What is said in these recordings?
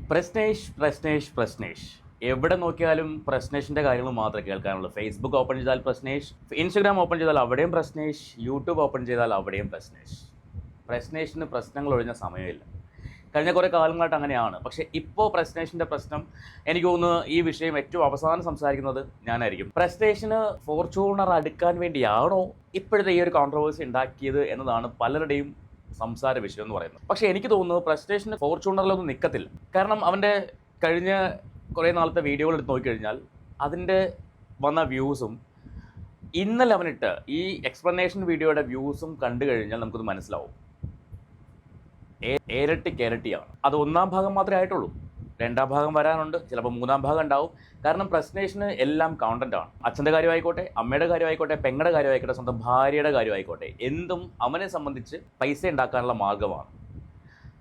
പ്രശ്നേഷ് എവിടെ നോക്കിയാലും പ്രശ്നേഷിൻ്റെ കാര്യങ്ങൾ മാത്രമേ കേൾക്കാനുള്ളൂ. ഫേസ്ബുക്ക് ഓപ്പൺ ചെയ്താൽ പ്രശ്നേഷ്, ഇൻസ്റ്റഗ്രാം ഓപ്പൺ ചെയ്താൽ അവിടെയും പ്രശ്നേഷ്, യൂട്യൂബ് ഓപ്പൺ ചെയ്താൽ അവിടെയും പ്രശ്നേഷിന് പ്രശ്നങ്ങൾ ഒഴിഞ്ഞ സമയമില്ല. കഴിഞ്ഞ കുറേ കാലങ്ങളായിട്ട് അങ്ങനെയാണ്. പക്ഷേ ഇപ്പോൾ പ്രശ്നേഷിൻ്റെ പ്രശ്നം എനിക്ക് തോന്നുന്നു ഈ വിഷയം ഏറ്റവും അവസാനം സംസാരിക്കുന്നത് ഞാനായിരിക്കും. പ്രശ്നേഷിന് ഫോർച്യൂണർ അടുക്കാൻ വേണ്ടിയാണോ ഇപ്പോഴത്തെ ഈ ഒരു കോൺട്രവേഴ്സി ഉണ്ടാക്കിയത് എന്നതാണ് പലരുടെയും സംസാര വിഷയം എന്ന് പറയുന്നത്. പക്ഷേ എനിക്ക് തോന്നുന്നു പ്രസ്റ്റേഷന് ഫോർച്യൂണറിലൊന്നും നിൽക്കത്തില്ല. കാരണം അവൻ്റെ കഴിഞ്ഞ കുറേ നാളത്തെ വീഡിയോകൾ എടുത്ത് നോക്കിക്കഴിഞ്ഞാൽ അതിൻ്റെ വന്ന വ്യൂസും ഇന്നലെ അവനിട്ട് ഈ എക്സ്പ്ലനേഷൻ വീഡിയോയുടെ വ്യൂസും കണ്ടു കഴിഞ്ഞാൽ നമുക്കത് മനസ്സിലാവും. ഇരട്ടിയാണ്. അത് ഒന്നാം ഭാഗം മാത്രമേ ആയിട്ടുള്ളൂ. രണ്ടാം ഭാഗം വരാനുണ്ട്, ചിലപ്പോൾ മൂന്നാം ഭാഗം ഉണ്ടാവും. കാരണം പ്രശ്നേഷന് എല്ലാം കോണ്ടന്റ് ആണ്. അച്ഛൻ്റെ കാര്യമായിക്കോട്ടെ, അമ്മയുടെ കാര്യമായിക്കോട്ടെ, പെങ്ങളുടെ കാര്യമായിക്കോട്ടെ, സ്വന്തം ഭാര്യയുടെ കാര്യമായിക്കോട്ടെ, എന്തും അവനെ സംബന്ധിച്ച് പൈസ ഉണ്ടാക്കാനുള്ള മാർഗ്ഗമാണ്.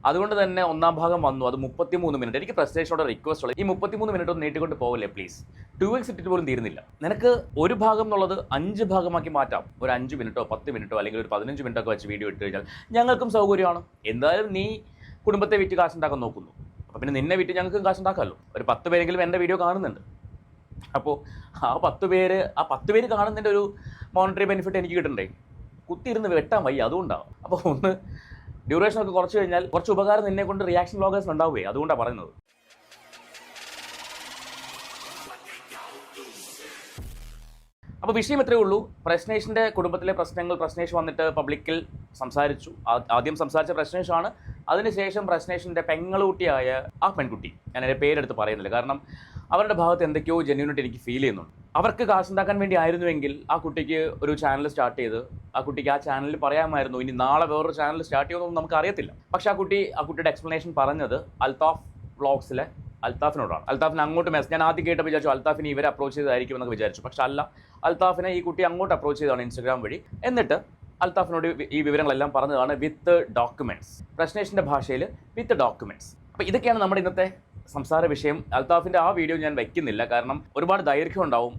അതുകൊണ്ട് തന്നെ ഒന്നാം ഭാഗം വന്നു, അത് 33 മിനിറ്റ്. എനിക്ക് പ്രശ്നേഷനോട് റിക്വസ്റ്റ് ഉള്ളത്, ഈ 33 മിനിറ്റ് ഒന്ന് നീട്ടിക്കൊണ്ട് പോകല്ലേ പ്ലീസ്. 2x ഇട്ടിട്ട് പോലും തീരുന്നില്ല. നിനക്ക് ഒരു ഭാഗം എന്നുള്ളത് 5 ഭാഗമാക്കി മാറ്റാം. ഒരു 5 മിനിറ്റോ 10 മിനിറ്റോ അല്ലെങ്കിൽ ഒരു 15 മിനിറ്റോ ഒക്കെ വെച്ച് വീഡിയോ ഇട്ട് കഴിഞ്ഞാൽ ഞങ്ങൾക്കും സൗകര്യമാണ്. എന്തായാലും നീ കുടുംബത്തെ വിറ്റ് കാശുണ്ടാക്കാൻ നോക്കുന്നു, അപ്പോൾ പിന്നെ നിന്നെ വിറ്റ് ഞങ്ങൾക്ക് കാശുണ്ടാക്കാമല്ലോ. ഒരു 10 പേരെങ്കിലും എൻ്റെ വീഡിയോ കാണുന്നുണ്ട്. അപ്പോൾ ആ 10 പേര് കാണുന്നതിൻ്റെ ഒരു മോണിറ്ററി ബെനിഫിറ്റ് എനിക്ക് കിട്ടണ്ടേ? കുത്തിയിരുന്ന് വെട്ടാൻ വയ്യ, അതുകൊണ്ടാണ്. അപ്പോൾ ഒന്ന് ഡ്യൂറേഷനൊക്കെ കുറച്ച് കഴിഞ്ഞാൽ കുറച്ച് ഉപകാരം നിന്നെ കൊണ്ട് റിയാക്ഷൻ വ്ളോഗേഴ്സിന് ഉണ്ടാവുകയെ, അതുകൊണ്ടാണ് പറയുന്നത്. അപ്പോൾ വിഷയം ഇത്രയേ ഉള്ളൂ. പ്രശ്നേഷിൻ്റെ കുടുംബത്തിലെ പ്രശ്നങ്ങൾ പ്രശ്നേഷ് വന്നിട്ട് പബ്ലിക്കിൽ സംസാരിച്ചു. ആദ്യം സംസാരിച്ച പ്രശ്നേഷാണ്. അതിനുശേഷം പ്രശ്നേഷിൻ്റെ പെങ്ങളുട്ടിയായ ആ പെൺകുട്ടി, ഞാൻ എൻ്റെ പേരെടുത്ത് പറയുന്നില്ല, കാരണം അവരുടെ ഭാഗത്ത് എന്തൊക്കെയോ ജെന്യൂനിറ്റി എനിക്ക് ഫീൽ ചെയ്യുന്നുണ്ട്. അവർക്ക് കാശുണ്ടാക്കാൻ വേണ്ടി ആയിരുന്നുവെങ്കിൽ ആ കുട്ടിക്ക് ഒരു ചാനൽ സ്റ്റാർട്ട് ചെയ്ത് ആ കുട്ടിക്ക് ആ ചാനലിൽ പറയാമായിരുന്നു ഇനി നാളെ വേറൊരു ചാനൽ സ്റ്റാർട്ട് ചെയ്യുമെന്നൊന്നും നമുക്ക് അറിയത്തില്ല. പക്ഷേ ആ കുട്ടിയുടെ എക്സ്പ്ലനേഷൻ പറഞ്ഞത് അൽത്താഫ് വ്ളോഗ്സിലെ അൽത്താഫിനോടാണ്. അൽത്താഫിന് അങ്ങോട്ട് ഞാൻ ആദ്യം കേട്ടപ്പോൾ വിചാരിച്ചു അൽത്താഫിനെ ഇവരെ അപ്രോച്ച് ചെയ്തായിരിക്കും എന്നൊക്കെ വിചാരിച്ചു. പക്ഷെ അല്ല, അൽത്താഫിനെ ഈ കുട്ടി അങ്ങോട്ട് അപ്രോച്ച് ചെയ്തതാണ് ഇൻസ്റ്റഗ്രാം വഴി. എന്നിട്ട് അൽത്താഫിനോട് ഈ വിവരങ്ങളെല്ലാം പറഞ്ഞതാണ് വിത്ത് ഡോക്യുമെൻറ്റ്സ്, പ്രശ്നേഷിൻ്റെ ഭാഷയിൽ വിത്ത് ഡോക്യുമെൻറ്റ്സ്. അപ്പോൾ ഇതൊക്കെയാണ് നമ്മുടെ ഇന്നത്തെ സംസാര വിഷയം. അൽത്താഫിൻ്റെ ആ വീഡിയോ ഞാൻ വയ്ക്കുന്നില്ല, കാരണം ഒരുപാട് ദൈർഘ്യം ഉണ്ടാവും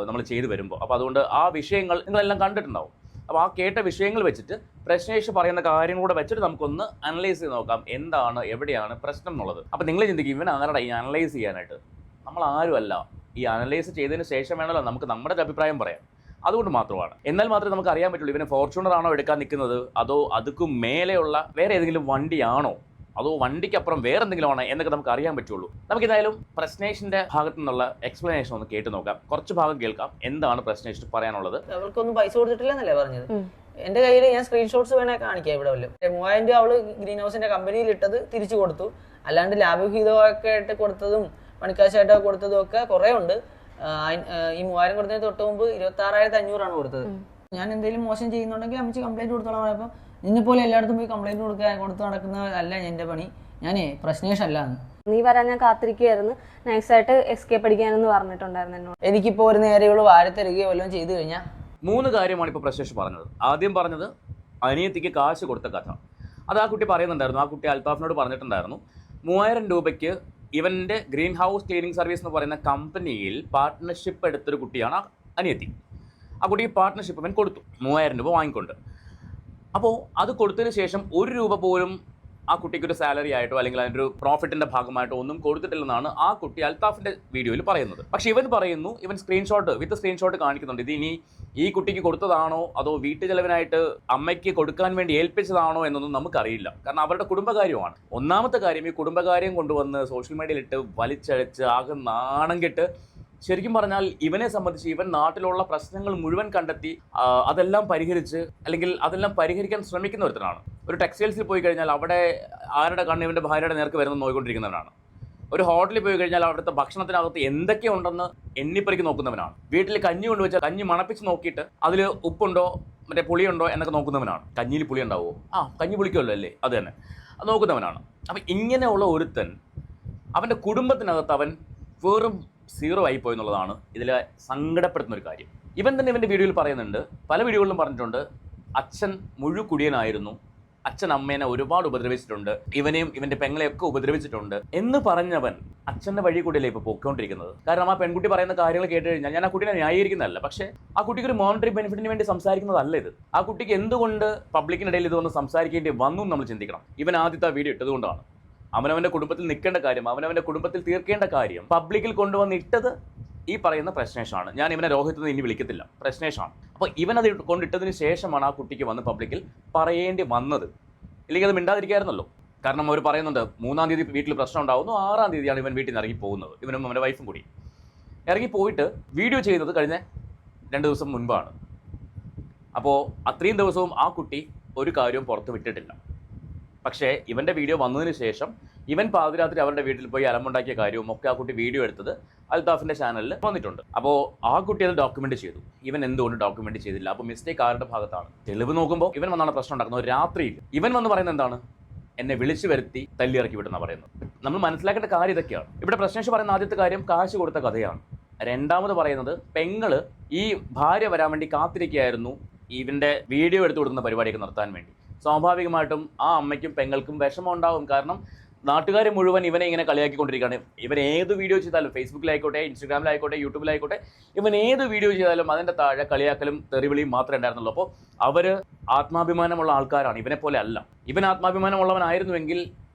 നമ്മൾ ചെയ്തു വരുമ്പോൾ. അപ്പോൾ അതുകൊണ്ട് ആ വിഷയങ്ങൾ നിങ്ങളെല്ലാം കണ്ടിട്ടുണ്ടാവും. അപ്പോൾ ആ കേട്ട വിഷയങ്ങൾ വെച്ചിട്ട് പ്രശ്നേഷ് പറയുന്ന കാര്യങ്ങളൂടെ വെച്ചിട്ട് നമുക്കൊന്ന് അനലൈസ് ചെയ്ത് നോക്കാം എന്താണ് എവിടെയാണ് പ്രശ്നം എന്നുള്ളത്. അപ്പോൾ നിങ്ങൾ ചിന്തിക്കും ഇവൻ ആരുടെ ഈ അനലൈസ് ചെയ്യാനായിട്ട്? നമ്മൾ ആരുമല്ല. ഈ അനലൈസ് ചെയ്തതിന് ശേഷം വേണമല്ലോ നമുക്ക് നമ്മുടെ അഭിപ്രായം പറയാം. അതുകൊണ്ട് മാത്രമാണ്. എന്നാൽ മാത്രമേ നമുക്ക് അറിയാൻ പറ്റുള്ളൂ ഇവന് ഫോർച്യൂണർ ആണോ എടുക്കാൻ നിൽക്കുന്നത്, അതോ അതുക്കും മേലെയുള്ള വേറെ ഏതെങ്കിലും വണ്ടിയാണോ, അതോ വണ്ടിക്കപ്പുറം വേറെ എന്തെങ്കിലും ആണോ എന്നൊക്കെ നമുക്ക് അറിയാൻ പറ്റുള്ളൂ. നമുക്കെന്തായാലും പ്രശ്നേഷിന്റെ ഭാഗത്തു നിന്നുള്ള എക്സ്പ്ലനേഷൻ ഒന്ന് കേട്ട് നോക്കാം. കുറച്ച് ഭാഗം കേൾക്കാം എന്താണ് പ്രശ്നേഷിന് പറയാനുള്ളത്. അവൾക്കൊന്നും പൈസ കൊടുത്തിട്ടില്ലെന്നല്ലേ പറഞ്ഞത്? എന്റെ കയ്യിൽ ഞാൻ സ്ക്രീൻഷോട്ട്സ് വേണേ കാണിക്കാം. ഇവിടെ വല്ലതും 3000 രൂപ അവള് ഗ്രീൻ ഹൗസിന്റെ കമ്പനിയിൽ ഇട്ടത് തിരിച്ചു കൊടുത്തു. അല്ലാണ്ട് ലാഭവിഹിതമൊക്കെ ആയിട്ട് കൊടുത്തതും പണിക്കാശായിട്ടൊക്കെ കൊടുത്തതും ഒക്കെ കുറെ ഉണ്ട്. ഈ 3000 കൊടുത്തതിന് തൊട്ട് മുമ്പ് 26,500 കൊടുത്തത്. ഞാൻ എന്തെങ്കിലും മോശം ചെയ്യുന്നുണ്ടെങ്കിൽ അമ്മച്ചി കംപ്ലൈന്റ് കൊടുത്തോളാം പറഞ്ഞപ്പോൾ നിന്നെ പോലെ എല്ലായിടത്തും പോയി കംപ്ലൈന്റ് കൊടുത്ത് നടക്കുന്ന അല്ല എന്റെ പണി, ഞാനേ പ്രശ്നേഷ് അല്ലാന്ന്. നീ വരാൻ ഞാൻ കാത്തിരിക്കുകയായിരുന്നു, നൈസായിട്ട് എസ്കേപ്പ് അടിക്കാനെന്ന് പറഞ്ഞിട്ടുണ്ടായിരുന്നു എന്നോട്. എനിക്കിപ്പോ ഒരു നേരെയുള്ള വാരത്തരുകയോ വല്ലതും ചെയ്തു കഴിഞ്ഞാൽ 3 കാര്യമാണ് ഇപ്പോൾ പ്രശ്നേഷ് പറഞ്ഞത്. ആദ്യം പറഞ്ഞത് അനിയത്തിക്ക് കാശ് കൊടുത്ത കഥ. അത് ആ കുട്ടി പറയുന്നുണ്ടായിരുന്നു. ആ കുട്ടി അൽത്താഫിനോട് പറഞ്ഞിട്ടുണ്ടായിരുന്നു 3000 രൂപയ്ക്ക് ഇവൻ്റെ ഗ്രീൻ ഹൗസ് ക്ലീനിങ് സർവീസ് എന്ന് പറയുന്ന കമ്പനിയിൽ പാർട്ട്ണർഷിപ്പ് എടുത്തൊരു കുട്ടിയാണ് അനിയത്തി. ആ കുട്ടിക്ക് പാർട്ട്ണർഷിപ്പ് ഇവൻ കൊടുത്തു, 3000 രൂപ വാങ്ങിക്കൊണ്ട്. അപ്പോൾ അത് കൊടുത്തതിന് ശേഷം 1 രൂപ പോലും ആ കുട്ടിക്കൊരു സാലറി ആയിട്ടോ അല്ലെങ്കിൽ അതിൻ്റെ ഒരു പ്രോഫിറ്റിൻ്റെ ഭാഗമായിട്ടോ ഒന്നും കൊടുത്തിട്ടില്ലെന്നാണ് ആ കുട്ടി അൽത്താഫിൻ്റെ വീഡിയോയിൽ പറയുന്നത്. പക്ഷേ ഇവൻ പറയുന്നു, ഇവൻ വിത്ത് സ്ക്രീൻഷോട്ട് കാണിക്കുന്നുണ്ട്. ഇത് ഇനി ഈ കുട്ടിക്ക് കൊടുത്തതാണോ അതോ വീട്ടു ചെലവിനായിട്ട് അമ്മയ്ക്ക് കൊടുക്കാൻ വേണ്ടി ഏൽപ്പിച്ചതാണോ എന്നൊന്നും നമുക്കറിയില്ല. കാരണം അവരുടെ കുടുംബകാര്യമാണ്. ഒന്നാമത്തെ കാര്യം, ഈ കുടുംബകാര്യം കൊണ്ടുവന്ന് സോഷ്യൽ മീഡിയയിലിട്ട് വലിച്ചഴച്ച് ആകെ നാണം കെട്ട്, ശരിക്കും പറഞ്ഞാൽ ഇവനെ സംബന്ധിച്ച് ഇവൻ നാട്ടിലുള്ള പ്രശ്നങ്ങൾ മുഴുവൻ കണ്ടെത്തി അതെല്ലാം പരിഹരിച്ച് അല്ലെങ്കിൽ അതെല്ലാം പരിഹരിക്കാൻ ശ്രമിക്കുന്ന ഒരുത്തനാണ്. ഒരു ടെക്സ്റ്റൈൽസിൽ പോയി കഴിഞ്ഞാൽ അവിടെ ആരുടെ കണ്ണ് ഇവൻ്റെ ഭാര്യയുടെ നേർക്ക് വരുന്നത് നോക്കിക്കൊണ്ടിരിക്കുന്നവനാണ്. ഒരു ഹോട്ടലിൽ പോയി കഴിഞ്ഞാൽ അവിടുത്തെ ഭക്ഷണത്തിനകത്ത് എന്തൊക്കെ ഉണ്ടെന്ന് എണ്ണിപ്പറിക്ക് നോക്കുന്നവനാണ്. വീട്ടിൽ കഞ്ഞി കൊണ്ടുവച്ചാൽ കഞ്ഞി മണപ്പിച്ച് നോക്കിയിട്ട് അതിൽ ഉപ്പുണ്ടോ മറ്റേ പുളിയുണ്ടോ എന്നൊക്കെ നോക്കുന്നവനാണ്. കഞ്ഞിയിൽ പുളി ഉണ്ടാവുമോ? കഞ്ഞി പുളിക്കുമല്ലോ അല്ലേ, അത് തന്നെ, അത് നോക്കുന്നവനാണ്. അപ്പം ഇങ്ങനെയുള്ള ഒരുത്തൻ അവൻ്റെ കുടുംബത്തിനകത്ത് അവൻ വെറും 0 ആയിപ്പോയി എന്നുള്ളതാണ് ഇതിൽ സങ്കടപ്പെടുത്തുന്ന ഒരു കാര്യം. ഇവൻ തന്നെ ഇവൻ്റെ വീഡിയോയിൽ പറയുന്നുണ്ട്, പല വീഡിയോകളിലും പറഞ്ഞിട്ടുണ്ട്, അച്ഛൻ മുഴുക്കുടിയനായിരുന്നു, അച്ഛൻ അമ്മേനെ ഒരുപാട് ഉപദ്രവിച്ചിട്ടുണ്ട്, ഇവനെയും ഇവൻ്റെ പെങ്ങളെയൊക്കെ ഉപദ്രവിച്ചിട്ടുണ്ട് എന്ന് പറഞ്ഞവൻ അച്ഛൻ്റെ വഴി കൂടിയല്ലേ ഇപ്പോൾ പോയിക്കൊണ്ടിരിക്കുന്നത്. കാരണം ആ പെൺകുട്ടി പറയുന്ന കാര്യങ്ങൾ കേട്ട് കഴിഞ്ഞാൽ ഞാൻ ആ കുട്ടീനെ ന്യായീകരിക്കുന്നതല്ല, പക്ഷേ ആ കുട്ടിക്ക് ഒരു മോണിറ്ററി ബെനിഫിറ്റിന് വേണ്ടി സംസാരിക്കുന്നതല്ല ഇത്. ആ കുട്ടിക്ക് എന്തുകൊണ്ട് പബ്ലിക്കിനിടയിൽ ഇതൊന്ന് സംസാരിക്കേണ്ടി വന്നു നമ്മൾ ചിന്തിക്കണം. ഇവൻ ആദ്യത്തെ വീഡിയോ ഇട്ടതുകൊണ്ടാണ്. അവനവൻ്റെ കുടുംബത്തിൽ നിൽക്കേണ്ട കാര്യം, അവനവൻ്റെ കുടുംബത്തിൽ തീർക്കേണ്ട കാര്യം പബ്ലിക്കിൽ കൊണ്ടുവന്നിട്ടത് ഈ പറയുന്ന പ്രശ്നേഷാണ്. ഞാൻ ഇവനെ രോഹിത് എന്ന് ഇനി വിളിക്കത്തില്ല, പ്രശ്നേഷാണ്. അപ്പോൾ ഇവനത് കൊണ്ടിട്ടതിന് ശേഷമാണ് ആ കുട്ടിക്ക് വന്ന് പബ്ലിക്കിൽ പറയേണ്ടി വന്നത്. ഇല്ലെങ്കിൽ അത് മിണ്ടാതിരിക്കായിരുന്നല്ലോ. കാരണം അവർ പറയുന്നുണ്ട് 3-ാം തീയതി വീട്ടിൽ പ്രശ്നം ഉണ്ടാകുന്നു, 6-ാം തീയതിയാണ് ഇവൻ വീട്ടിൽ നിന്ന് ഇറങ്ങി പോകുന്നത്. ഇവനും അവൻ്റെ വൈഫും കൂടി ഇറങ്ങി പോയിട്ട് വീഡിയോ ചെയ്യുന്നത് കഴിഞ്ഞ 2 ദിവസം മുൻപാണ്. അപ്പോൾ അത്രയും ദിവസവും ആ കുട്ടി ഒരു കാര്യവും പുറത്ത് വിട്ടിട്ടില്ല. പക്ഷേ ഇവൻ്റെ വീഡിയോ വന്നതിന് ശേഷം ഇവൻ പാതിരാത്രി അവരുടെ വീട്ടിൽ പോയി അലമുണ്ടാക്കിയ കാര്യവും ഒക്കെ ആ കുട്ടി വീഡിയോ എടുത്തത് അൽത്താഫിൻ്റെ ചാനലിൽ വന്നിട്ടുണ്ട്. അപ്പോൾ ആ കുട്ടി അത് ഡോക്യുമെൻ്റ് ചെയ്തു. ഇവൻ എന്തുകൊണ്ട് ഡോക്യുമെൻ്റ് ചെയ്തില്ല? അപ്പോൾ മിസ്റ്റേക്ക് ആരുടെ ഭാഗത്താണ്? തെളിവ് നോക്കുമ്പോൾ ഇവൻ വന്നാണ് പ്രശ്നം ഉണ്ടാക്കുന്നത്. രാത്രിയിൽ ഇവൻ വന്ന് പറയുന്നത് എന്താണ്? എന്നെ വിളിച്ചു വരുത്തി തല്ലിയിറക്കി വിട്ടെന്നാണ് പറയുന്നത്. നമ്മൾ മനസ്സിലാക്കേണ്ട കാര്യം ഇതൊക്കെയാണ്. ഇവിടെ പ്രശ്നേഷ് പറയുന്ന ആദ്യത്തെ കാര്യം കാശ് കൊടുത്ത കഥയാണ്. രണ്ടാമത് പറയുന്നത് പെങ്ങള് ഈ ഭാര്യ വരാൻ വേണ്ടി കാത്തിരിക്കുകയായിരുന്നു ഇവൻ്റെ വീഡിയോ എടുത്തു കൊടുക്കുന്ന പരിപാടിയൊക്കെ നിർത്താൻ വേണ്ടി. സ്വാഭാവികമായിട്ടും ആ അമ്മയ്ക്കും പെങ്ങൾക്കും വിഷമം ഉണ്ടാവും. കാരണം നാട്ടുകാർ മുഴുവൻ ഇവനെ ഇങ്ങനെ കളിയാക്കിക്കൊണ്ടിരിക്കുകയാണ്. ഇവൻ ഏത് വീഡിയോ ചെയ്താലും, ഫേസ്ബുക്കിലായിക്കോട്ടെ, ഇൻസ്റ്റാഗ്രാമിലായിക്കോട്ടെ, യൂട്യൂബിലായിക്കോട്ടെ, ഇവൻ ഏത് വീഡിയോ ചെയ്താലും അതിൻ്റെ താഴെ കളിയാക്കലും തെറിവിളിയും മാത്രമേ ഉണ്ടായിരുന്നുള്ളൂ. അപ്പോൾ അവർ ആത്മാഭിമാനമുള്ള ആൾക്കാരാണ്, ഇവനെ പോലെ അല്ല. ഇവൻ ആത്മാഭിമാനമുള്ളവനായിരുന്നുവെങ്കിൽ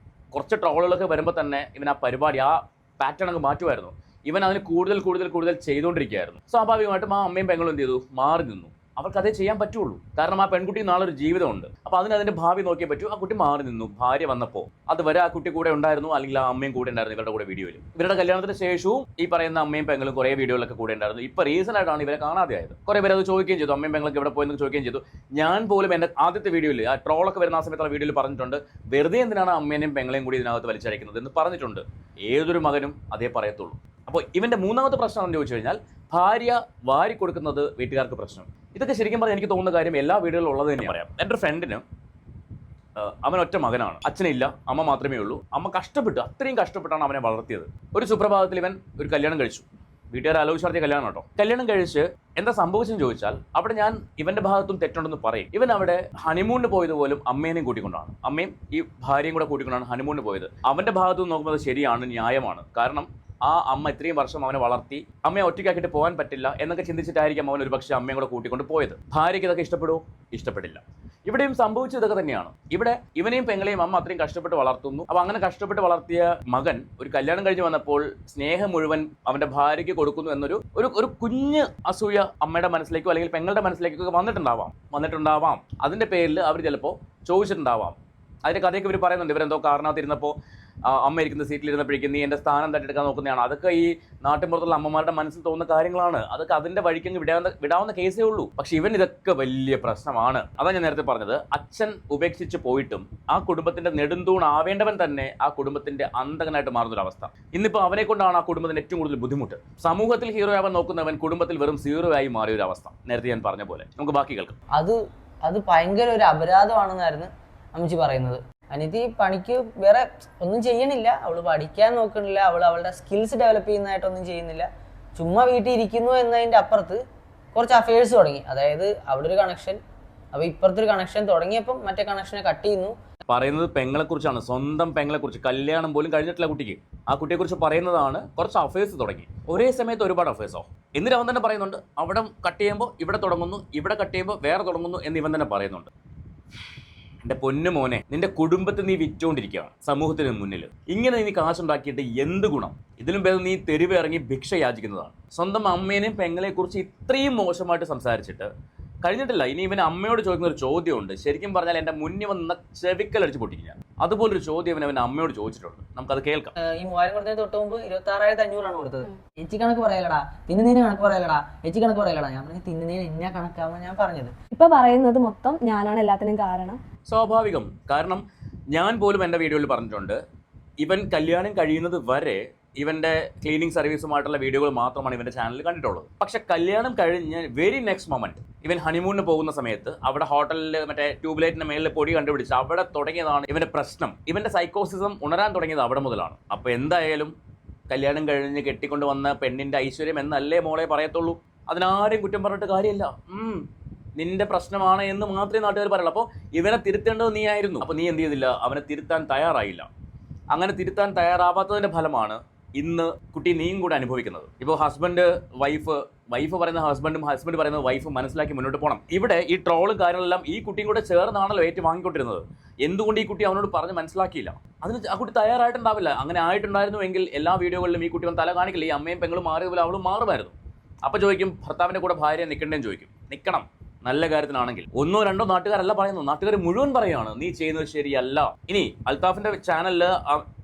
കുറച്ച് ട്രോളുകളൊക്കെ വരുമ്പോൾ തന്നെ ഇവൻ ആ പരിപാടി, ആ പാറ്റേൺ അങ്ങ് മാറ്റുമായിരുന്നു. ഇവൻ അതിന് കൂടുതൽ ചെയ്തുകൊണ്ടിരിക്കുകയായിരുന്നു. സ്വാഭാവികമായിട്ടും ആ അമ്മയും പെങ്ങളും എന്ത് ചെയ്തു? മാറി നിന്നു. അവർക്ക് അതേ ചെയ്യാൻ പറ്റുള്ളൂ. കാരണം ആ പെൺകുട്ടി നാളെ ഒരു ജീവിതമുണ്ട്. അപ്പോൾ അതിൻ്റെ ഭാവി നോക്കിയേ പറ്റൂ. ആ കുട്ടി മാറി നിന്നു. ഭാര്യ വന്നപ്പോൾ അതുവരെ ആ കുട്ടി കൂടെ ഉണ്ടായിരുന്നു, അല്ലെങ്കിൽ ആ അമ്മയും കൂടെ ഉണ്ടായിരുന്നു ഇവരുടെ കൂടെ വീഡിയോയിൽ. ഇവരുടെ കല്യാണത്തിന് ശേഷവും ഈ പറയുന്ന അമ്മയും പെങ്ങളും കുറേ വീഡിയോയിലൊക്കെ കൂടെ ഉണ്ടായിരുന്നു. ഇപ്പോൾ റീസൺ ആയിട്ടാണ് ഇവരെ കാണാതെ ആയത്. കുറേ പേര് അത് ചോദിക്കുകയും ചെയ്തു, അമ്മയും പെങ്ങളൊക്കെ ഇവിടെ പോയെന്ന് ചോദിക്കുകയും ചെയ്തു. ഞാൻ പോലും എൻ്റെ ആദ്യത്തെ വീഡിയോയിൽ, ആ ട്രോളൊക്കെ വരുന്ന ആ സമയത്തുള്ള വീഡിയോയിൽ പറഞ്ഞിട്ടുണ്ട്, വെറുതെ എന്തിനാണ് അമ്മേനെയും പെങ്ങളെയും കൂടി ഇതിനകത്ത് വലിച്ചഴിക്കുന്നത് എന്ന് പറഞ്ഞിട്ടുണ്ട്. ഏതൊരു മകനും അതേ പറയത്തുള്ളൂ. അപ്പോൾ ഇവൻ്റെ മൂന്നാമത്തെ പ്രശ്നം എന്ന് ചോദിച്ചു കഴിഞ്ഞാൽ ഭാര്യ വാരി കൊടുക്കുന്നത് വീട്ടുകാർക്ക് പ്രശ്നം. ഇതൊക്കെ ശരിക്കും പറഞ്ഞാൽ എനിക്ക് തോന്നുന്ന കാര്യം എല്ലാ വീടുകളിലും ഉള്ളത് തന്നെ പറയാം. എൻ്റെ ഒരു ഫ്രണ്ടിന് അവൻ ഒറ്റ മകനാണ്, അച്ഛനില്ല, അമ്മ മാത്രമേ ഉള്ളൂ. അമ്മ കഷ്ടപ്പെട്ട്, അത്രയും കഷ്ടപ്പെട്ടാണ് അവനെ വളർത്തിയത്. ഒരു സുപ്രഭാതത്തിൽ ഇവൻ ഒരു കല്യാണം കഴിച്ചു. വീട്ടുകാർ ആലോചിച്ച് നടത്തിയ കല്യാണം കേട്ടോ. കല്യാണം കഴിച്ച് എന്താ സംഭവിച്ചെന്ന് ചോദിച്ചാൽ അവിടെ ഞാൻ ഇവൻ്റെ ഭാഗത്തും തെറ്റുണ്ടെന്ന് പറയും. ഇവൻ അവിടെ ഹണിമൂണിന് പോയത് പോലും അമ്മേനെയും കൂട്ടിക്കൊണ്ടാണ്, അമ്മയും ഈ ഭാര്യയും കൂടെ കൂട്ടിക്കൊണ്ടാണ് ഹണിമൂണിന് പോയത്. അവൻ്റെ ഭാഗത്തും നോക്കുമ്പോൾ അത് ശരിയാണ്, ന്യായമാണ്. കാരണം ആ അമ്മ ഇത്രയും വർഷം അവനെ വളർത്തി, അമ്മയെ ഒറ്റയ്ക്കാക്കിയിട്ട് പോകാൻ പറ്റില്ല എന്നൊക്കെ ചിന്തിച്ചിട്ടായിരിക്കും അവൻ ഒരു പക്ഷേ അമ്മയും കൂടെ കൂട്ടിക്കൊണ്ട് പോയത്. ഭാര്യയ്ക്ക് ഇതൊക്കെ ഇഷ്ടപ്പെടുമോ? ഇഷ്ടപ്പെടില്ല. ഇവിടെയും സംഭവിച്ചത് ഇതൊക്കെ തന്നെയാണ്. ഇവിടെ ഇവനെയും പെങ്ങളെയും അമ്മ അത്രയും കഷ്ടപ്പെട്ട് വളർത്തുന്നു. അപ്പോൾ അങ്ങനെ കഷ്ടപ്പെട്ട് വളർത്തിയ മകൻ ഒരു കല്യാണം കഴിഞ്ഞ് വന്നപ്പോൾ സ്നേഹം മുഴുവൻ അവൻ്റെ ഭാര്യയ്ക്ക് കൊടുക്കുന്നു എന്നൊരു ഒരു കുഞ്ഞ് അസൂയ അമ്മയുടെ മനസ്സിലേക്കോ അല്ലെങ്കിൽ പെങ്ങളുടെ മനസ്സിലേക്കൊക്കെ വന്നിട്ടുണ്ടാവാം. അതിൻ്റെ പേരിൽ അവർ ചിലപ്പോൾ ചോദിച്ചിട്ടുണ്ടാവാം. അതിൻ്റെ കഥയൊക്കെ ഇവർ പറയുന്നുണ്ട്. ഇവരെന്തോ കാരണത്തിരുന്നപ്പോൾ അമ്മ ഇരിക്കുന്ന സീറ്റിലിരുന്നപ്പോഴേക്കും നീ എൻ്റെ സ്ഥാനം തട്ടിയെടുക്കാൻ നോക്കുന്നതാണ്. അതൊക്കെ ഈ നാട്ടിൻപുറത്തുള്ള അമ്മമാരുടെ മനസ്സിൽ തോന്നുന്ന കാര്യങ്ങളാണ്. അതൊക്കെ അതിൻ്റെ വഴിക്കങ്ങ് വിടാവുന്ന കേസേ ഉള്ളൂ. പക്ഷെ ഇവൻ ഇതൊക്കെ വലിയ പ്രശ്നമാണ്. അതാണ് ഞാൻ നേരത്തെ പറഞ്ഞത്. അച്ഛൻ ഉപേക്ഷിച്ച് പോയിട്ടും ആ കുടുംബത്തിൻ്റെ നെടുന്തൂണാവേണ്ടവൻ തന്നെ ആ കുടുംബത്തിൻ്റെ അന്തകനായിട്ട് മാറുന്നൊരവസ്ഥ. ഇന്നിപ്പോൾ അവനെ കൊണ്ടാണ് ആ കുടുംബത്തിന് ഏറ്റവും കൂടുതൽ ബുദ്ധിമുട്ട്. സമൂഹത്തിൽ ഹീറോ ആവാൻ നോക്കുന്നവൻ കുടുംബത്തിൽ വെറും സീറോ ആയി മാറിയൊരവസ്ഥ. നേരത്തെ ഞാൻ പറഞ്ഞ പോലെ. നമുക്ക് ബാക്കി കേൾക്കാം. അത് ഭയങ്കര ഒരു അപരാധമാണെന്നായിരുന്നു അമ്മച്ചി പറയുന്നത്. അനിയത്തി പണിക്ക് വേറെ ഒന്നും ചെയ്യണില്ല, അവള് പഠിക്കാൻ നോക്കണില്ല, അവളുടെ സ്കിൽസ് ഡെവലപ്പ് ചെയ്യുന്നതായിട്ടൊന്നും ചെയ്യുന്നില്ല, ചുമ്മാ വീട്ടിൽ ഇരിക്കുന്നു എന്നതിൻ്റെ അപ്പുറത്ത് കുറച്ച് അഫയേഴ്സ് തുടങ്ങി. അതായത് അവിടെ ഒരു കണക്ഷൻ, അപ്പോൾ ഇപ്പുറത്തൊരു കണക്ഷൻ തുടങ്ങിയപ്പം മറ്റേ കണക്ഷനെ കട്ട് ചെയ്യുന്നു. പറയുന്നത് പെങ്ങളെക്കുറിച്ചാണ്, സ്വന്തം പെങ്ങളെക്കുറിച്ച്. കല്യാണം പോലും കഴിഞ്ഞിട്ടില്ല കുട്ടിക്ക്. ആ കുട്ടിയെക്കുറിച്ച് പറയുന്നതാണ്. കുറച്ച് അഫയേഴ്സ് തുടങ്ങി, ഒരേ സമയത്ത് ഒരുപാട് അഫയേഴ്സോ. എന്നിട്ട് അവൻ തന്നെ പറയുന്നുണ്ട് അവിടെ കട്ട് ചെയ്യുമ്പോൾ ഇവിടെ തുടങ്ങുന്നു, ഇവിടെ കട്ട് ചെയ്യുമ്പോൾ വേറെ തുടങ്ങുന്നു എന്ന് ഇവൻ തന്നെ പറയുന്നുണ്ട്. എൻ്റെ പൊന്നു മോനെ, നിന്റെ കുടുംബത്തെ നീ വിറ്റുകൊണ്ടിരിക്കുകയാണ് സമൂഹത്തിന് മുന്നിൽ. ഇങ്ങനെ നീ കാശുണ്ടാക്കിയിട്ട് എന്ത് ഗുണം? ഇതിലും ഭേദം നീ തെരുവ് ഇറങ്ങി ഭിക്ഷ യാചിക്കുന്നതാണ്. സ്വന്തം അമ്മേനെയും പെങ്ങളെക്കുറിച്ച് ഇത്രയും മോശമായിട്ട് സംസാരിച്ചിട്ട് കഴിഞ്ഞിട്ടില്ല. ഇനി ഇവൻ അമ്മയോട് ചോദിക്കുന്ന ഒരു ചോദ്യമുണ്ട്. ശരിക്കും പറഞ്ഞാൽ എൻ്റെ മുന്നിൽ വന്ന ചെവിക്കലടിച്ച് പൊട്ടിക്കും ഞാൻ. അതുപോലൊരു ചോദ്യം അവൻ അമ്മയോട് ചോദിച്ചിട്ടുണ്ട്. നമുക്കത് കേൾക്കാം. ഈ 3000 കൊടുത്തതിന് തൊട്ട് മുമ്പ് 26,500 കൊടുത്തത്. ചേച്ചി കണക്ക് പറയലടാ, തിന്നുന്നതിന് കണക്ക് പറയലടാ, ചേച്ചി കണക്ക് പറയലടാ. ഞാൻ പറഞ്ഞു തിന്നുന്നതിന് എന്നാ കണക്കാവുന്ന ഞാൻ പറഞ്ഞത്. ഇപ്പൊ പറയുന്നത് മൊത്തം ഞാനാണ് എല്ലാത്തിനും കാരണം. സ്വാഭാവികം. കാരണം ഞാൻ പോലും എൻ്റെ വീഡിയോയിൽ പറഞ്ഞിട്ടുണ്ട്, ഇവൻ കല്യാണം കഴിയുന്നത് വരെ ഇവൻ്റെ ക്ലീനിങ് സർവീസുമായിട്ടുള്ള വീഡിയോകൾ മാത്രമാണ് ഇവൻ്റെ ചാനലിൽ കണ്ടിട്ടുള്ളത്. പക്ഷെ കല്യാണം കഴിഞ്ഞ് വെരി നെക്സ്റ്റ് മൊമെന്റ് ഇവൻ ഹണിമൂണിന് പോകുന്ന സമയത്ത് അവിടെ ഹോട്ടലിൽ മറ്റേ ട്യൂബ്ലൈറ്റിന്റെ മേളിൽ പൊടി കണ്ടുപിടിച്ച് അവിടെ തുടങ്ങിയതാണ് ഇവൻ്റെ പ്രശ്നം. ഇവൻ്റെ സൈക്കോസിസം ഉണരാൻ തുടങ്ങിയത് അവിടെ മുതലാണ്. അപ്പോൾ എന്തായാലും കല്യാണം കഴിഞ്ഞ് കെട്ടിക്കൊണ്ട് വന്ന പെണ്ണിൻ്റെ ഐശ്വര്യം എന്നല്ലേ മോളെ പറയത്തുള്ളൂ. അതിനാരും കുറ്റം പറഞ്ഞിട്ട് കാര്യമില്ല. നിന്റെ പ്രശ്നമാണ് എന്ന് മാത്രമേ നാട്ടുകാർ പറയുള്ളൂ. അപ്പോൾ ഇവനെ തിരുത്തേണ്ടത് നീ ആയിരുന്നു. അപ്പോൾ നീ എന്ത് ചെയ്തില്ല? അവനെ തിരുത്താൻ തയ്യാറായില്ല. അങ്ങനെ തിരുത്താൻ തയ്യാറാവാത്തതിൻ്റെ ഫലമാണ് ഇന്ന് കുട്ടി നീയും കൂടെ അനുഭവിക്കുന്നത്. ഇപ്പോൾ ഹസ്ബൻഡ് വൈഫ് പറയുന്ന ഹസ്ബൻഡും ഹസ്ബൻഡ് പറയുന്നത് വൈഫ് മനസ്സിലാക്കി മുന്നോട്ട് പോകണം. ഇവിടെ ഈ ട്രോളും കാര്യങ്ങളെല്ലാം ഈ കുട്ടിയും കൂടെ ചേർന്നാണല്ലോ ഏറ്റു വാങ്ങിക്കൊണ്ടിരുന്നത്. എന്തുകൊണ്ട് ഈ കുട്ടി അവനോട് പറഞ്ഞ് മനസ്സിലാക്കിയില്ല? അതിന് ആ കുട്ടി തയ്യാറായിട്ടുണ്ടാവില്ല. അങ്ങനെ ആയിട്ടുണ്ടായിരുന്നുവെങ്കിൽ എല്ലാ വീഡിയോകളിലും ഈ കുട്ടി തല കാണിക്കില്ല. ഈ അമ്മയും പെങ്ങളും മാറിയതുപോലെ അവളും മാറുമായിരുന്നു. അപ്പോൾ ചോദിക്കും ഭർത്താവിൻ്റെ കൂടെ ഭാര്യ നിൽക്കണ്ടേന്ന് ചോദിക്കും. നിൽക്കണം, നല്ല കാര്യത്തിനാണെങ്കിൽ. 1 or 2 നാട്ടുകാരല്ല പറയുന്നു, നാട്ടുകാർ മുഴുവൻ പറയുകയാണ് നീ ചെയ്യുന്നത് ശരിയല്ല. ഇനി അൽത്താഫിന്റെ ചാനലിൽ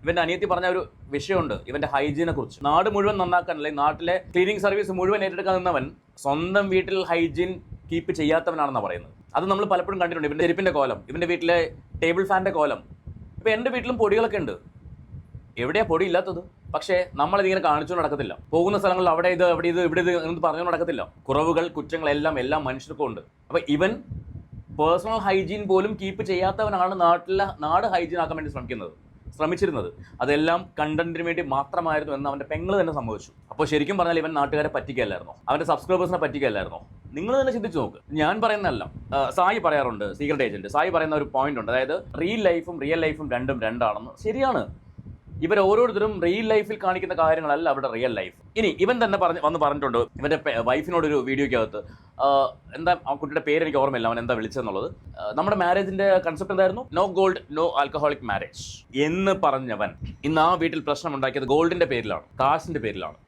ഇവന്റെ അനിയത്തി പറഞ്ഞ ഒരു വിഷയമുണ്ട്, ഇവന്റെ ഹൈജീനെ കുറിച്ച്. നാട് മുഴുവൻ നന്നാക്കാൻ, അല്ലെങ്കിൽ നാട്ടിലെ ക്ലീനിങ് സർവീസ് മുഴുവൻ ഏറ്റെടുക്കാൻ നിന്നവൻ സ്വന്തം വീട്ടിൽ ഹൈജീൻ കീപ്പ് ചെയ്യാത്തവനാണെന്നാണ് പറയുന്നത്. അത് നമ്മൾ പലപ്പോഴും കണ്ടിട്ടുണ്ട്. ഇവന്റെ ചെരുപ്പിന്റെ കോലം, ഇവന്റെ വീട്ടിലെ ടേബിൾ ഫാനിന്റെ കോലം. ഇപ്പൊ എന്റെ വീട്ടിലും പൊടികളൊക്കെ ഉണ്ട്. എവിടെയാ പൊടി ഇല്ലാത്തത്? പക്ഷേ നമ്മളിതിങ്ങനെ കാണിച്ചുകൊണ്ട് നടക്കത്തില്ല. പോകുന്ന സ്ഥലങ്ങളിൽ അവിടെ ഇത് ഇവിടെ ഇത് എന്ന് പറഞ്ഞുകൊണ്ട് നടക്കത്തില്ല. കുറവുകൾ, കുറ്റങ്ങളെല്ലാം മനുഷ്യർക്കും ഉണ്ട്. അപ്പൊ ഇവൻ പേഴ്സണൽ ഹൈജീൻ പോലും കീപ്പ് ചെയ്യാത്തവനാണ് നാട് ഹൈജീൻ ആക്കാൻ വേണ്ടി ശ്രമിച്ചിരുന്നത്. അതെല്ലാം കണ്ടന്റിന് വേണ്ടി മാത്രമായിരുന്നു എന്ന് അവന്റെ പെങ്ങൾ തന്നെ സംഭവിച്ചു. അപ്പോൾ ശരിക്കും പറഞ്ഞാൽ ഇവൻ നാട്ടുകാരെ പറ്റിക്കല്ലായിരുന്നോ? അവന്റെ സബ്സ്ക്രൈബേഴ്സിനെ പറ്റിക്കല്ലായിരുന്നോ? നിങ്ങൾ തന്നെ ചിന്തിച്ചു നോക്ക്. ഞാൻ പറയുന്നതല്ല, സായി പറയാറുണ്ട്, സീക്രട്ട് ഏജന്റ് സായി പറയുന്ന ഒരു പോയിന്റ് ഉണ്ട്. അതായത് റിയൽ ലൈഫും രണ്ടും രണ്ടാണെന്ന്. ശരിയാണ്. ഇവർ ഓരോരുത്തരും റിയൽ ലൈഫിൽ കാണിക്കുന്ന കാര്യങ്ങളല്ല അവിടെ റിയൽ ലൈഫ്. ഇനി ഇവൻ തന്നെ പറഞ്ഞിട്ടുണ്ട് ഇവന്റെ വൈഫിനോടൊരു വീഡിയോയ്ക്കകത്ത്, എന്താ ആ കുട്ടിയുടെ പേര് എനിക്ക് ഓർമ്മയില്ല, അവൻ എന്താ വിളിച്ചെന്നുള്ളത്. നമ്മുടെ മാരേജിന്റെ കൺസെപ്റ്റ് എന്തായിരുന്നു? No gold no alcoholic marriage എന്ന് പറഞ്ഞവൻ ഇന്ന് ആ വീട്ടിൽ പ്രശ്നം ഉണ്ടാക്കിയത് ഗോൾഡിന്റെ പേരിലാണ്, കാശിന്റെ പേരിലാണ്.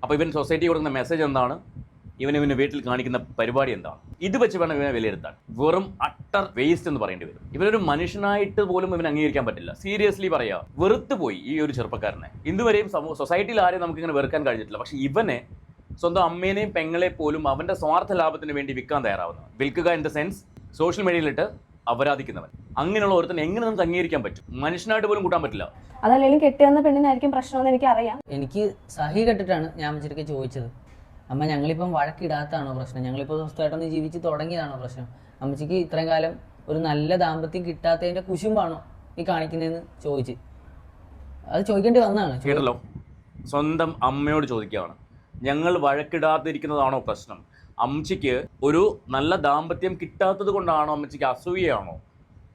അപ്പോൾ ഇവൻ സൊസൈറ്റി കൊടുക്കുന്ന മെസ്സേജ് എന്താണ്? ഇവന് വീട്ടിൽ കാണിക്കുന്ന പരിപാടി എന്താണ്? ഇത് വെച്ച് വേണം ഇവനെ വിലയിരുത്താൻ. വെറും അട്ടർ വേസ്റ്റ് എന്ന് പറയേണ്ടി വരും. ഇവനൊരു മനുഷ്യനായിട്ട് പോലും ഇവന് അംഗീകരിക്കാൻ പറ്റില്ല. സീരിയസ്ലി പറയാ, വെറുത്തു പോയി ഈ ഒരു ചെറുപ്പക്കാരനെ. ഇന്നുവരെയും സൊസൈറ്റിയിൽ ആരെയും നമുക്കിങ്ങനെ വെറുക്കാൻ കഴിഞ്ഞിട്ടില്ല. പക്ഷെ ഇവനെ സ്വന്തം അമ്മേനെയും പെങ്ങളെ പോലും അവന്റെ സ്വാർത്ഥ ലാഭത്തിന് വേണ്ടി വിൽക്കാൻ തയ്യാറാവുന്നവൻ. വിൽക്കുക ഇൻ ദ സെൻസ് സോഷ്യൽ മീഡിയയിലിട്ട് അപരാധിക്കുന്നവൻ. അങ്ങനെയുള്ള ഒരുത്തൻ എങ്ങനെ നമുക്ക് അംഗീകരിക്കാൻ പറ്റും? മനുഷ്യനായിട്ട് പോലും കൂട്ടാൻ പറ്റില്ല. അതല്ലെങ്കിലും കെട്ടിവന്ന പെണ്ണിനായിരിക്കും പ്രശ്നമെന്ന് എനിക്കറിയാം. എനിക്ക് സഹി കെട്ടിട്ടാണ് ഞാൻ ശരിക്കും ചോദിച്ചത്, അമ്മ ഞങ്ങളിപ്പം വഴക്കിടാത്തതാണോ പ്രശ്നം? ഞങ്ങളിപ്പോൾ സ്വസ്ഥമായിട്ടൊന്ന് ജീവിച്ച് തുടങ്ങിയതാണോ പ്രശ്നം? അമ്മച്ചിക്ക് ഇത്രയും കാലം ഒരു നല്ല ദാമ്പത്യം കിട്ടാത്തതിൻ്റെ കുശുമ്പാണോ ഈ കാണിക്കുന്നതെന്ന് ചോദിച്ച്. അത് ചോദിക്കേണ്ടി വന്നതാണ്. കേട്ടല്ലോ, സ്വന്തം അമ്മയോട് ചോദിക്കുകയാണ്, ഞങ്ങൾ വഴക്കിടാതിരിക്കുന്നതാണോ പ്രശ്നം? അമ്മച്ചിക്ക് ഒരു നല്ല ദാമ്പത്യം കിട്ടാത്തത് കൊണ്ടാണോ? അമ്മച്ചിക്ക് അസൂയയാണോ,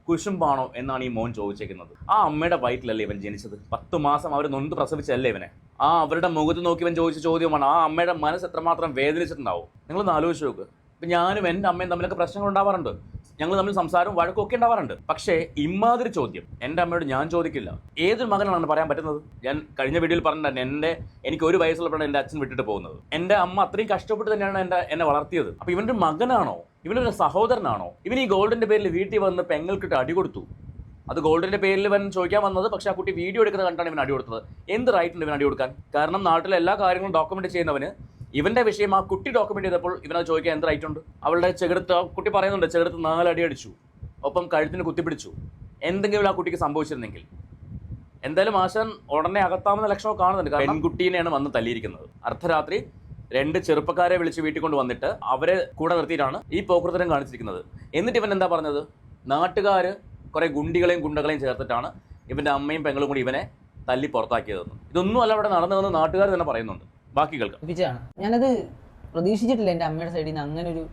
കുശുമ്പാണോ എന്നാണ് ഈ മോൻ ചോദിച്ചേക്കുന്നത്. ആ അമ്മയുടെ വയറ്റിലല്ലേ ഇവൻ ജനിച്ചത്? 10 മാസം അവർ നൊന്ത് പ്രസവിച്ചല്ലേ ഇവനെ? ആ അവരുടെ മുഖത്ത് നോക്കി ഇവൻ ചോദിച്ച ചോദ്യമാണ്. ആ അമ്മയുടെ മനസ്സ് എത്രമാത്രം വേദനിച്ചിട്ടുണ്ടാവും നിങ്ങളൊന്ന് ആലോചിച്ച് നോക്ക്. ഇപ്പം ഞാനും എൻ്റെ അമ്മയും തമ്മിലൊക്കെ പ്രശ്നങ്ങൾ ഉണ്ടാവാറുണ്ട്. ഞങ്ങൾ തമ്മിൽ സംസാരവും വഴക്കൊക്കെ ഉണ്ടാവാറുണ്ട്. പക്ഷേ ഇമാതിരി ചോദ്യം എൻ്റെ അമ്മയോട് ഞാൻ ചോദിക്കില്ല. ഏതൊരു മകനാണ് പറയാൻ പറ്റുന്നത്? ഞാൻ കഴിഞ്ഞ വീഡിയോയിൽ പറഞ്ഞിട്ടുണ്ട്, എനിക്ക് 1 വയസ്സുള്ളപ്പോഴാണ് എൻ്റെ അച്ഛൻ വിട്ടിട്ട് പോകുന്നത്. എൻ്റെ അമ്മ അത്രയും കഷ്ടപ്പെട്ട് തന്നെയാണ് എന്നെ വളർത്തിയത്. അപ്പോൾ ഇവൻ്റെ മകനാണോ? ഇവനൊരു സഹോദരനാണോ? ഇവൻ ഈ ഗോൾഡിൻ്റെ പേരിൽ വീട്ടിൽ വന്ന് പെങ്ങൾക്കിട്ട് അടി കൊടുത്തു. അത് ഗോൾഡിൻ്റെ പേരിൽ ഇവൻ ചോദിക്കാൻ വന്നത്. പക്ഷേ ആ കുട്ടി വീഡിയോ എടുക്കുന്നത് കണ്ടാണ് ഇവൻ അടി കൊടുത്തത്. എന്ത് റൈറ്റ് ഉണ്ട് ഇവൻ അടി കൊടുക്കാൻ? കാരണം നാട്ടിലെ എല്ലാ കാര്യങ്ങളും ഡോക്യുമെന്റ് ചെയ്യുന്നവന് ഇവന്റെ വിഷയം ആ കുട്ടി ഡോക്യുമെന്റ് ചെയ്തപ്പോൾ ഇവനത് ചോദിക്കാൻ എന്ത് റൈറ്റ് ഉണ്ട്? അവളുടെ ചെകിടത്ത്, കുട്ടി പറയുന്നുണ്ട്, ചെകിടത്ത് 4 അടി അടിച്ചു, ഒപ്പം കഴുത്തിന് കുത്തിപ്പിടിച്ചു. എന്തെങ്കിലും ആ കുട്ടിക്ക് സംഭവിച്ചിരുന്നെങ്കിൽ എന്തായാലും ആശാൻ ഉടനെ അകത്താവുന്ന ലക്ഷണം കാണുന്നുണ്ട്. പെൺകുട്ടീനെയാണ് വന്ന് തല്ലിയിരിക്കുന്നത്. അർദ്ധരാത്രി 2 ചെറുപ്പക്കാരെ വിളിച്ച് വീട്ടിൽ കൊണ്ട് വന്നിട്ട് അവരെ കൂടെ നിർത്തിയിട്ടാണ് ഈ പോക്രത്തരം കാണിച്ചിരിക്കുന്നത്. എന്നിട്ട് ഇവൻ എന്താ പറഞ്ഞത്? നാട്ടുകാർ കുറെ ഗുണ്ടികളെയും ഗുണ്ടകളെയും ചേർത്തിട്ടാണ് ഇവന്റെ അമ്മയും പെങ്ങളും കൂടി ഇവനെ തല്ലി പുറത്താക്കിയതെന്ന്. ഇതൊന്നും അല്ല അവിടെ നടന്നതെന്ന് നാട്ടുകാർ തന്നെ പറയുന്നുണ്ട്. ബാക്കി കേൾക്കാം. ഞാനത് പ്രതീക്ഷിച്ചിട്ടില്ല എൻ്റെ അമ്മയുടെ സൈഡിൽ നിന്ന് അങ്ങനെ ഒരു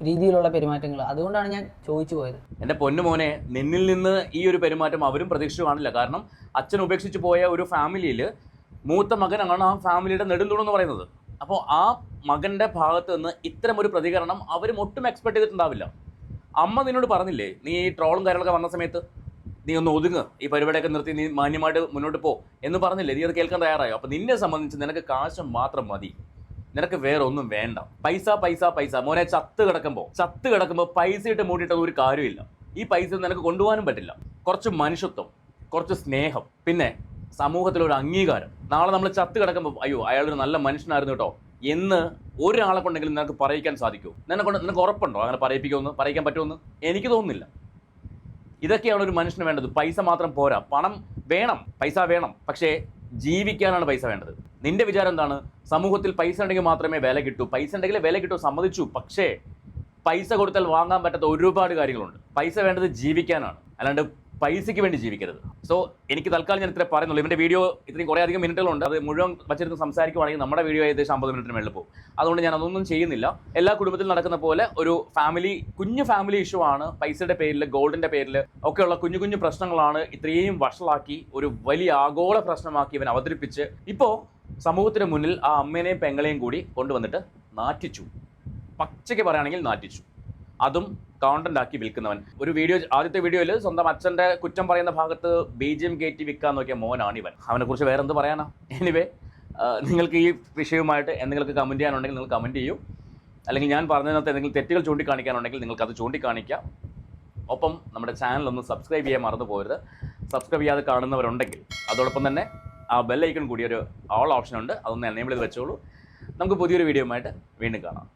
രീതിയിലുള്ള പെരുമാറ്റങ്ങൾ. അതുകൊണ്ടാണ് ഞാൻ ചോദിച്ചു പോയത്. എൻ്റെ പൊന്നുമോനെ, നിന്നിൽ നിന്ന് ഈ ഒരു പെരുമാറ്റം അവരും പ്രതീക്ഷിച്ചു കാണില്ല. കാരണം അച്ഛൻ ഉപേക്ഷിച്ച് പോയ ഒരു ഫാമിലിയിൽ മൂത്ത മകനാണ് ആ ഫാമിലിയുടെ നെടുന്തൂണെന്ന് പറയുന്നത്. അപ്പോൾ ആ മകൻ്റെ ഭാഗത്ത് നിന്ന് ഇത്തരം ഒരു പ്രതികരണം അവരും ഒട്ടും എക്സ്പെക്ട് ചെയ്തിട്ടുണ്ടാവില്ല. അമ്മ നിന്നോട് പറഞ്ഞില്ലേ, നീ ഈ ട്രോളും കാര്യങ്ങളൊക്കെ വന്ന സമയത്ത് നീ ഒന്ന് ഒതുങ്ങ്, ഈ പരിപാടിയൊക്കെ നിർത്തി നീ മാന്യമായിട്ട് മുന്നോട്ട് പോ എന്ന് പറഞ്ഞില്ലേ? നീ അത് കേൾക്കാൻ തയ്യാറായോ? അപ്പോൾ നിന്നെ സംബന്ധിച്ച് നിനക്ക് കാശ് മാത്രം മതി, നിനക്ക് വേറെ ഒന്നും വേണ്ട. പൈസ പൈസ പൈസ. മോനെ, ചത്ത് കിടക്കുമ്പോൾ പൈസ ഇട്ട് മൂടിയിട്ട് ഒരു കാര്യമില്ല. ഈ പൈസ നിനക്ക് കൊണ്ടുപോകാനും പറ്റില്ല. കുറച്ച് മനുഷ്യത്വം, കുറച്ച് സ്നേഹം, പിന്നെ സമൂഹത്തിലൊരു അംഗീകാരം. നാളെ നമ്മൾ ചത്ത് കിടക്കുമ്പോൾ അയ്യോ അയാളൊരു നല്ല മനുഷ്യനായിരുന്നു കേട്ടോ എന്ന് ഒരാളെ കൊണ്ടെങ്കിലും നിനക്ക് പറയിക്കാൻ സാധിക്കുമോ? നിനക്ക് ഉറപ്പുണ്ടോ അങ്ങനെ പറയിക്കാൻ പറ്റുമെന്ന്? എനിക്ക് തോന്നുന്നില്ല. ഇതൊക്കെയാണ് ഒരു മനുഷ്യന് വേണ്ടത്. പൈസ മാത്രം പോരാ, പണം വേണം, പൈസ വേണം, പക്ഷേ ജീവിക്കാനാണ് പൈസ വേണ്ടത്. നിന്റെ വിചാരം എന്താണ്? സമൂഹത്തിൽ പൈസ ഉണ്ടെങ്കിൽ മാത്രമേ വില കിട്ടൂ. പൈസ ഉണ്ടെങ്കിൽ വില കിട്ടൂ, സമ്മതിച്ചു. പക്ഷേ പൈസ കൊടുത്താൽ വാങ്ങാൻ പറ്റാത്ത ഒരുപാട് കാര്യങ്ങളുണ്ട്. പൈസ വേണ്ടത് ജീവിക്കാനാണ്, അല്ലാണ്ട് പൈസയ്ക്ക് വേണ്ടി ജീവിക്കരുത്. സോ എനിക്ക് തൽക്കാലം ഞാൻ ഇത്ര പറയുന്നുള്ളൂ. ഇവൻ്റെ വീഡിയോ ഇത്രയും കുറേ അധികം മിനിറ്റുകളുണ്ട്. അത് മുഴുവൻ വച്ചിരുന്ന് സംസാരിക്കുവാണെങ്കിൽ നമ്മുടെ വീഡിയോ ഏകദേശം 50 മിനിറ്റിന് മേളിൽ പോകും. അതുകൊണ്ട് ഞാൻ അതൊന്നും ചെയ്യുന്നില്ല. എല്ലാ കുടുംബത്തിലും നടക്കുന്ന പോലെ ഒരു കുഞ്ഞു ഫാമിലി ഇഷ്യൂ ആണ്. പൈസയുടെ പേരിൽ, ഗോൾഡിൻ്റെ പേരിൽ ഒക്കെയുള്ള കുഞ്ഞു കുഞ്ഞു പ്രശ്നങ്ങളാണ് ഇത്രയും വഷളാക്കി ഒരു വലിയ ആഗോള പ്രശ്നമാക്കി ഇവൻ അവതരിപ്പിച്ച് ഇപ്പോൾ സമൂഹത്തിന് മുന്നിൽ ആ അമ്മേനെയും പെങ്ങളെയും കൂടി കൊണ്ടുവന്നിട്ട് നാറ്റിച്ചു. പച്ചയ്ക്ക് പറയുകയാണെങ്കിൽ നാറ്റിച്ചു. അതും കോണ്ടന്റ് ആക്കി വിൽക്കുന്നവൻ. ഒരു വീഡിയോ, ആദ്യത്തെ വീഡിയോയിൽ സ്വന്തം അച്ഛൻ്റെ കുറ്റം പറയുന്ന ഭാഗത്ത് BGM കയറ്റി വിൽക്കാൻ നോക്കിയ മോനാണ് ഇവൻ. അവനെക്കുറിച്ച് വേറെ എന്ത് പറയാനാ? എനിവേ, നിങ്ങൾക്ക് ഈ വിഷയവുമായിട്ട് എന്തെങ്കിലും കമൻറ്റ് ചെയ്യാനുണ്ടെങ്കിൽ നിങ്ങൾ കമൻറ്റ് ചെയ്യൂ. അല്ലെങ്കിൽ ഞാൻ പറഞ്ഞതിനകത്ത് എന്തെങ്കിലും തെറ്റുകൾ ചൂണ്ടിക്കാണിക്കാനുണ്ടെങ്കിൽ നിങ്ങൾക്കത് ചൂണ്ടിക്കാണിക്കാം. ഒപ്പം നമ്മുടെ ചാനലൊന്ന് സബ്സ്ക്രൈബ് ചെയ്യാൻ മറന്നു പോകരുത്. സബ്സ്ക്രൈബ് ചെയ്യാതെ കാണുന്നവരുണ്ടെങ്കിൽ അതോടൊപ്പം തന്നെ ആ ബെൽ ഐക്കൺ കൂടി ഒരു ഓൾ ഓപ്ഷൻ ഉണ്ട്, അതൊന്ന് എനേബിൾ ചെയ്ത് വെച്ചോളൂ. നമുക്ക് പുതിയൊരു വീഡിയോയുമായിട്ട് വീണ്ടും കാണാം.